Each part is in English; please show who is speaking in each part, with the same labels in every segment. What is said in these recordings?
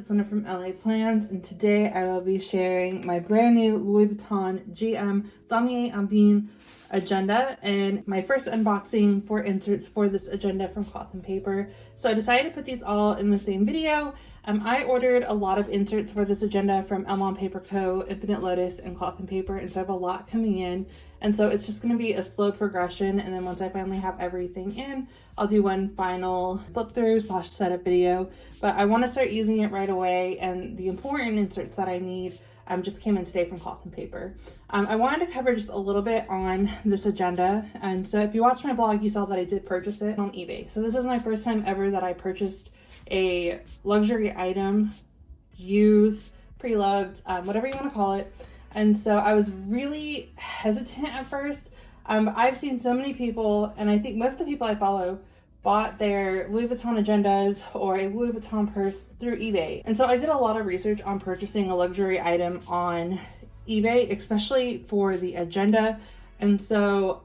Speaker 1: it's Linda from LA Plans, and today I will be sharing my brand new Louis Vuitton GM Damier Ebene agenda and my first unboxing for inserts for this agenda from Cloth and Paper. So I decided to put these all in the same video. I ordered a lot of inserts for this agenda from Elmont Paper Co., Infinite Lotus, and Cloth and Paper, and so I have a lot coming in. And so it's just going to be a slow progression, and then once I finally have everything in, I'll do one final flip through / setup video. But I want to start using it right away, and the important inserts that I need just came in today from Cloth and Paper. I wanted to cover just a little bit on this agenda, and so if you watched my blog, you saw that I did purchase it on eBay. So this is my first time ever that I purchased a luxury item, used, pre-loved, whatever you want to call it. And so I was really hesitant at first. I've seen so many people, and I think most of the people I follow bought their Louis Vuitton agendas or a Louis Vuitton purse through eBay. And so I did a lot of research on purchasing a luxury item on eBay, especially for the agenda. And so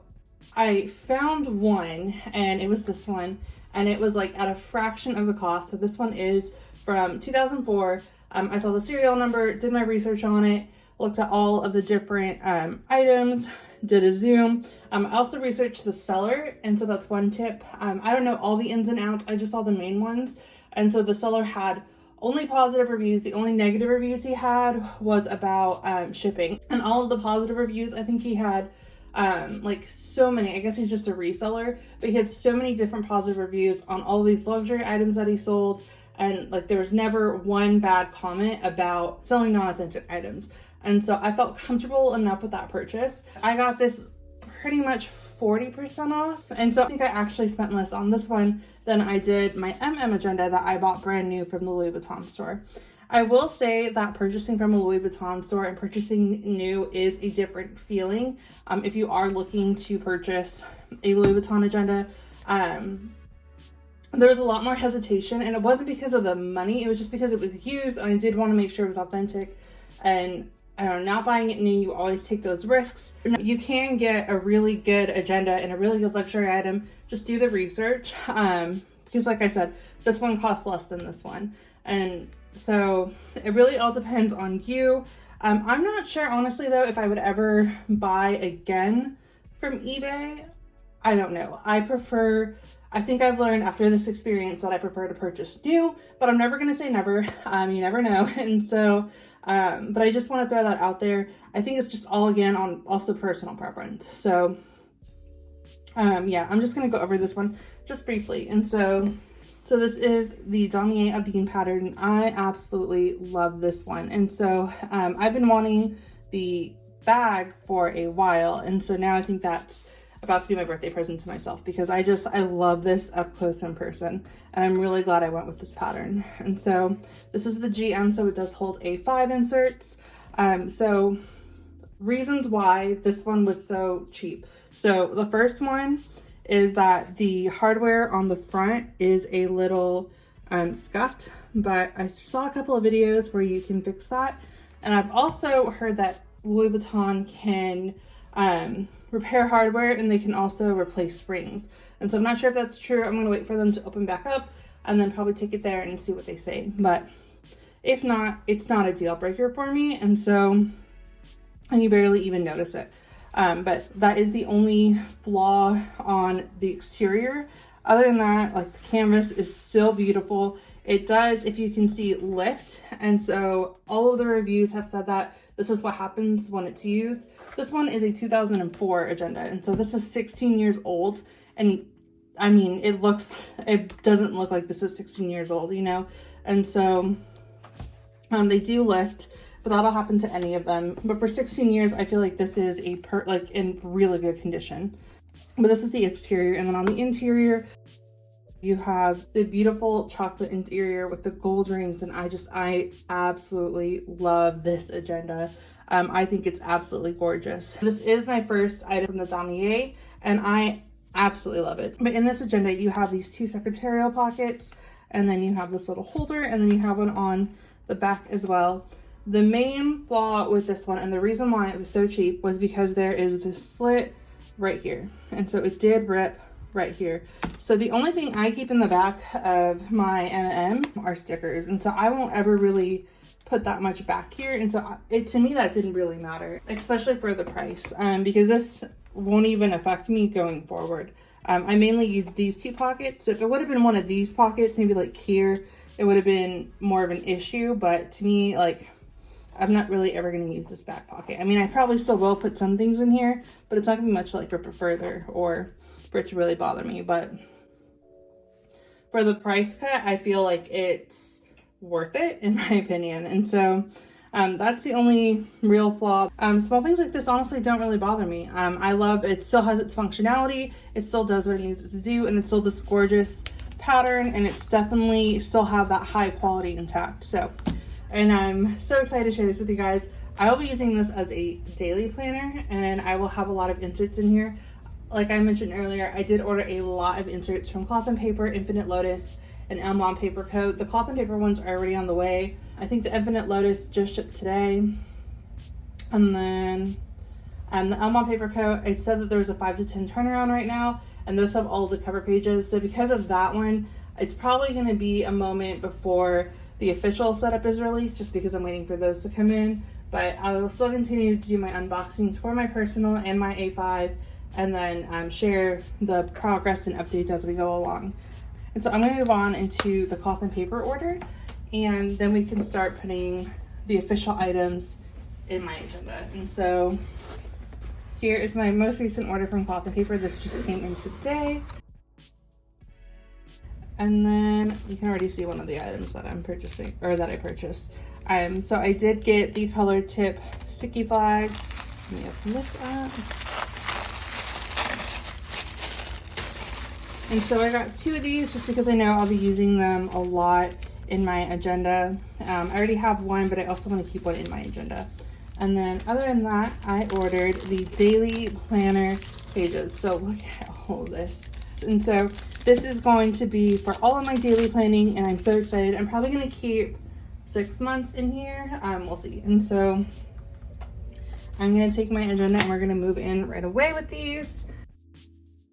Speaker 1: I found one, and it was this one, and it was like at a fraction of the cost. So this one is from 2004. I saw the serial number, did my research on it, looked at all of the different items, did a zoom. I also researched the seller, and so that's one tip. I don't know all the ins and outs, I just saw the main ones. And so the seller had only positive reviews. The only negative reviews he had was about shipping. And all of the positive reviews, I think he had like so many, I guess he's just a reseller, but he had so many different positive reviews on all these luxury items that he sold. And like there was never one bad comment about selling non-authentic items. And so I felt comfortable enough with that purchase. I got this pretty much 40% off. And so I think I actually spent less on this one than I did my agenda that I bought brand new from the Louis Vuitton store. I will say that purchasing from a Louis Vuitton store and purchasing new is a different feeling. If you are looking to purchase a Louis Vuitton agenda, there was a lot more hesitation, and it wasn't because of the money, it was just because it was used, and I did want to make sure it was authentic. And I don't know, not buying it new, you always take those risks. You can get a really good agenda and a really good luxury item. Just do the research, because like I said, this one costs less than this one. And so it really all depends on you. I'm not sure, honestly, though, if I would ever buy again from eBay. I don't know. I think I've learned after this experience that I prefer to purchase new, but I'm never going to say never. You never know. And so, but I just want to throw that out there. I think it's just all, again, on also personal preference. So, yeah, I'm just going to go over this one just briefly. And so this is the Damier Ebene pattern. I absolutely love this one. And so, I've been wanting the bag for a while. And so now I think that's about to be my birthday present to myself, because I love this up close in person, and I'm really glad I went with this pattern. And so this is the GM, so it does hold A5 inserts. So reasons why this one was so cheap. So the first one is that the hardware on the front is a little scuffed, but I saw a couple of videos where you can fix that. And I've also heard that Louis Vuitton can repair hardware, and they can also replace springs. And so I'm not sure if that's true. I'm gonna wait for them to open back up and then probably take it there and see what they say. But if not, it's not a deal breaker for me. And you barely even notice it. But that is the only flaw on the exterior. Other than that, like, the canvas is still beautiful. It does, if you can see, lift. And so all of the reviews have said that this is what happens when it's used. This one is a 2004 agenda, and so this is 16 years old. And I mean, it doesn't look like this is 16 years old, you know? And so they do lift, but that'll happen to any of them. But for 16 years, I feel like this is in really good condition. But this is the exterior, and then on the interior, you have the beautiful chocolate interior with the gold rings, and I absolutely love this agenda. I think it's absolutely gorgeous. This is my first item from the Damier, and I absolutely love it. But in this agenda, you have these two secretarial pockets, and then you have this little holder, and then you have one on the back as well. The main flaw with this one, and the reason why it was so cheap, was because there is this slit right here. And so it did rip right here. So the only thing I keep in the back of my M&M are stickers, and so I won't ever really put that much back here, and so to me that didn't really matter, especially for the price, because this won't even affect me going forward. I mainly use these 2 pockets. If it would have been one of these pockets, maybe like here, it would have been more of an issue, but to me, like, I'm not really ever going to use this back pocket. I mean, I probably still will put some things in here, but it's not going to be much like rip it further or for it to really bother me. But for the price cut, I feel like it's worth it, in my opinion. And so that's the only real flaw. Small things like this honestly don't really bother me. I love it. Still has its functionality. It still does what it needs to do, and it's still this gorgeous pattern, and it's definitely still have that high quality intact. So, and I'm so excited to share this with you guys. I will be using this as a daily planner, and I will have a lot of inserts in here. Like I mentioned earlier, I did order a lot of inserts from Cloth and Paper, Infinite Lotus, and Elmon Paper Co. The Cloth and Paper ones are already on the way. I think the Infinite Lotus just shipped today. And then the Elmon Paper Co., it said that there was a 5 to 10 turnaround right now, and those have all the cover pages. So because of that one, it's probably going to be a moment before the official setup is released, just because I'm waiting for those to come in. But I will still continue to do my unboxings for my personal and my A5, and then share the progress and updates as we go along. And so I'm going to move on into the Cloth and Paper order, and then we can start putting the official items in my agenda. And so here is my most recent order from Cloth and Paper. This just came in today. And then you can already see one of the items that I'm purchasing, or that I purchased. So I did get the color tip sticky flags. Let me open this up. And so I got 2 of these just because I know I'll be using them a lot in my agenda. I already have one, but I also want to keep one in my agenda. And then other than that, I ordered the daily planner pages. So look at all of this. And so this is going to be for all of my daily planning, and I'm so excited. I'm probably going to keep 6 months in here. We'll see. And so I'm going to take my agenda and we're going to move in right away with these.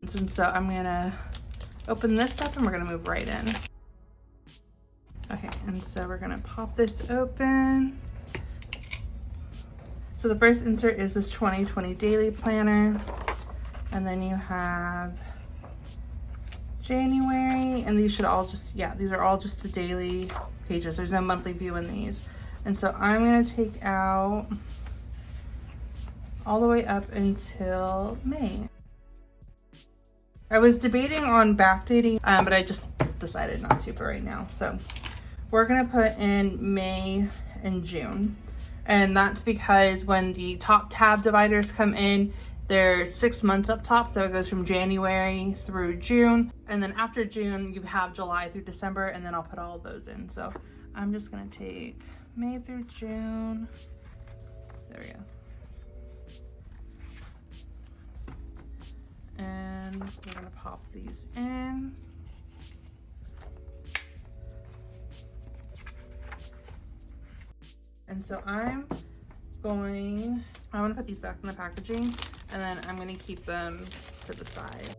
Speaker 1: And so I'm going to open this up and we're going to move right in. Okay, and so we're going to pop this open. So the first insert is this 2020 daily planner, and then you have January, and these should all just, yeah, these are all just the daily pages. There's no monthly view in these. And so I'm going to take out all the way up until May. I was debating on backdating, but I just decided not to for right now. So we're going to put in May and June. And that's because when the top tab dividers come in, they're 6 months up top. So it goes from January through June. And then after June, you have July through December, and then I'll put all of those in. So I'm just going to take May through June. There we go. And we're going to pop these in. And so I want to put these back in the packaging, and then I'm going to keep them to the side.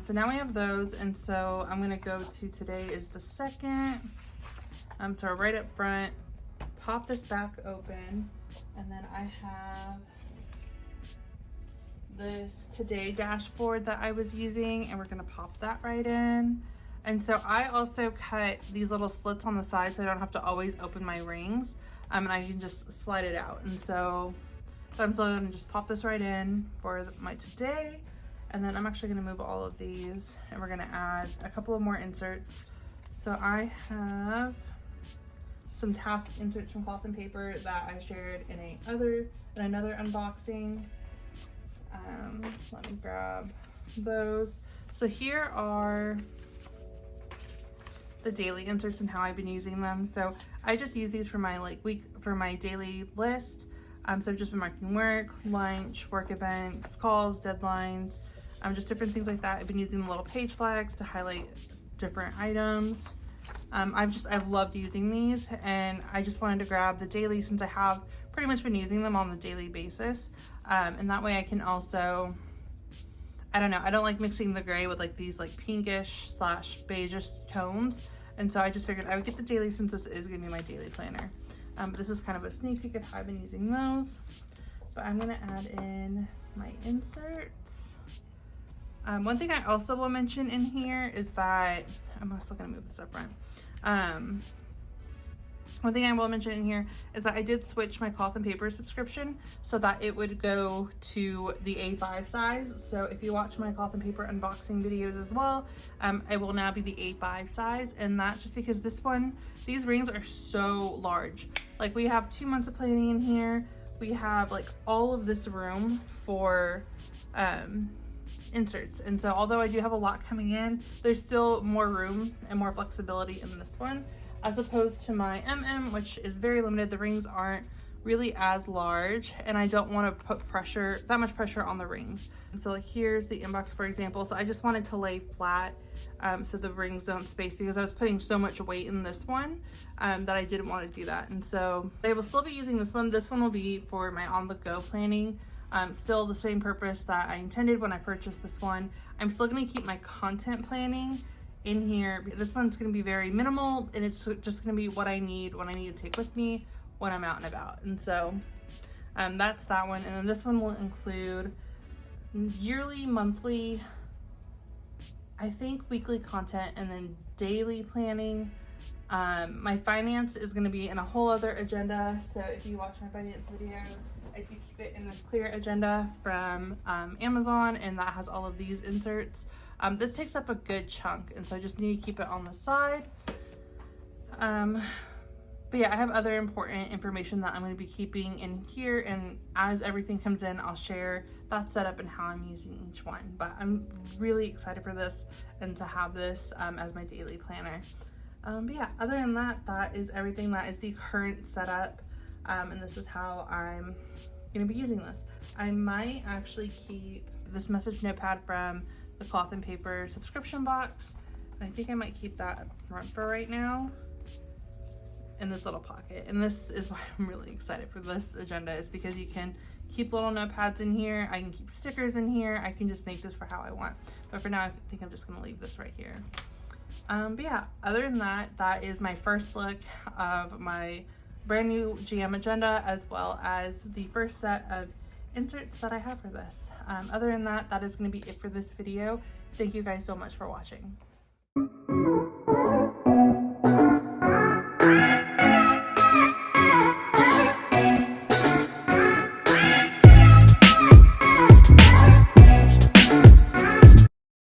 Speaker 1: So now we have those, and so I'm going to go to today is the 2nd. So right up front, pop this back open, and then I have this today dashboard that I was using, and we're going to pop that right in. And so I also cut these little slits on the side so I don't have to always open my rings, and I can just slide it out. And so I'm still gonna just pop this right in for my today, and then I'm actually gonna move all of these, and we're gonna add a couple of more inserts. So I have some task inserts from Cloth and Paper that I shared in another unboxing. Let me grab those. So here are the daily inserts and how I've been using them. So I just use these for my my daily list. So I've just been marking work, lunch, work events, calls, deadlines, just different things like that. I've been using the little page flags to highlight different items. I've loved using these, and I just wanted to grab the daily since I have pretty much been using them on the daily basis. And that way I can also I don't know, I don't like mixing the gray with like these like pinkish slash beigeish tones. And so I just figured I would get the daily since this is gonna be my daily planner. But this is kind of a sneak peek of how I've been using those. But I'm gonna add in my inserts. One thing I also will mention in here is that, I'm also gonna move this up front. One thing I will mention in here is that I did switch my cloth and paper subscription so that it would go to the A5 size. So if you watch my cloth and paper unboxing videos as well, it will now be the A5 size. And that's just because this one, these rings are so large. Like we have 2 months of planning in here. We have like all of this room for inserts. And so although I do have a lot coming in, there's still more room and more flexibility in this one, as opposed to my MM, which is very limited. The rings aren't really as large, and I don't want to put that much pressure on the rings. So like here's the inbox, for example. So I just wanted to lay flat so the rings don't space, because I was putting so much weight in this one that I didn't want to do that. And so I will still be using this one. This one will be for my on-the-go planning. Still the same purpose that I intended when I purchased this one. I'm still going to keep my content planning in here. This one's going to be very minimal, and it's just going to be what I need to take with me when I'm out and about. And so that's that one. And then this one will include yearly, monthly, I think weekly content, and then daily planning. My finance is going to be in a whole other agenda. So if you watch my finance videos, I do keep it in this clear agenda from Amazon, and that has all of these inserts. This takes up a good chunk, and so I just need to keep it on the side. But yeah, I have other important information that I'm going to be keeping in here, and as everything comes in, I'll share that setup and how I'm using each one. But I'm really excited for this and to have this as my daily planner. But yeah, other than that, that is everything. That is the current setup. And this is how I'm gonna be using this. I might actually keep this message notepad from the cloth and paper subscription box. And I think I might keep that up front for right now in this little pocket. And this is why I'm really excited for this agenda, is because you can keep little notepads in here. I can keep stickers in here. I can just make this for how I want. But for now, I think I'm just gonna leave this right here. But yeah, other than that, that is my first look of my brand new GM agenda, as well as the first set of inserts that I have for this. Other than that, that is going to be it for this video. Thank you guys so much for watching.